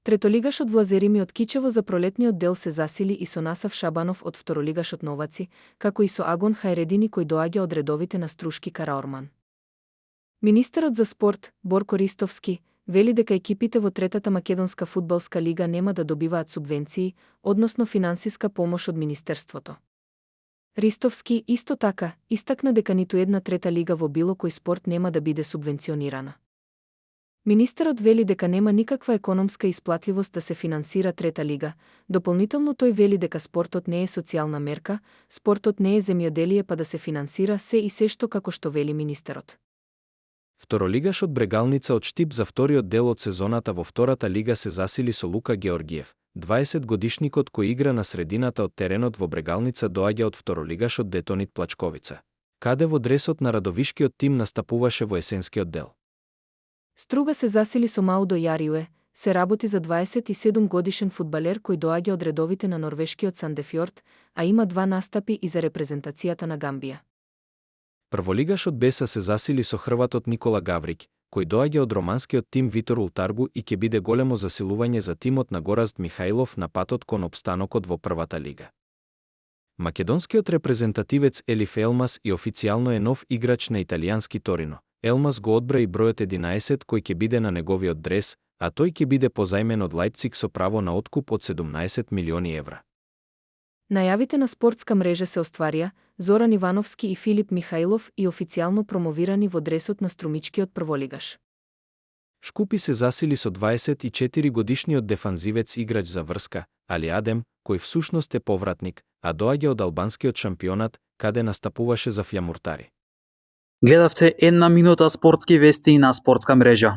Третолигашот Влазерими од Кичево за пролетниот дел се засили и со Насав Шабанов од второлигашот Новаци, како и со Агон Хајредини кој доаѓа од редовите на Струшки Караорман. Министерот за спорт, Борко Ристовски, вели дека екипите во третата македонска фудбалска лига нема да добиваат субвенции, односно финансиска помош од Министерството. Ристовски, исто така, истакна дека ниту една трета лига во било кој спорт нема да биде субвенционирана. Министерот вели дека нема никаква економска исплатливост да се финансира трета лига, дополнително тој вели дека спортот не е социјална мерка, спортот не е земјоделие па да се финансира се и се што како што вели министерот. Второлигашот Брегалница од Штип за вториот дел од сезоната во втората лига се засили со Лука Георгиев. 20-годишникот кој игра на средината од теренот во Брегалница доаѓа од второлигашот Детонит Плачковица, каде во дресот на Радовишкиот тим настапуваше во есенскиот дел. Струга се засили со Маудо Јариуе, се работи за 27-годишен фудбалер кој доаѓа од редовите на норвешкиот Сандефјорд, а има 2 настапи и за репрезентацијата на Гамбија. Прволигашот Беса се засили со хрватот Никола Гаврик, кој доаѓа од романскиот тим Витор Ултаргу и ќе биде големо засилување за тимот на Горазд Михајлов на патот кон опстанокот во првата лига. Македонскиот репрезентативец Елиф Елмас и официјално е нов играч на италијански Торино. Елмас го одбра и бројот 11 кој ќе биде на неговиот дрес, а тој ќе биде позајмен од Лајпциг со право на откуп од 17 милиони евра. Најавите на спортска мрежа се остварија, Зоран Ивановски и Филип Михајлов и официјално промовирани во дресот на струмичкиот прволигаш. Шкупи се засили со 24-годишниот дефанзивец играч за Врска, Али Адем, кој всушност е повратник, а доаѓа од албанскиот шампионат, каде настапуваше за Фјамуртари. Гледавте една минута спортски вести на спортска мрежа.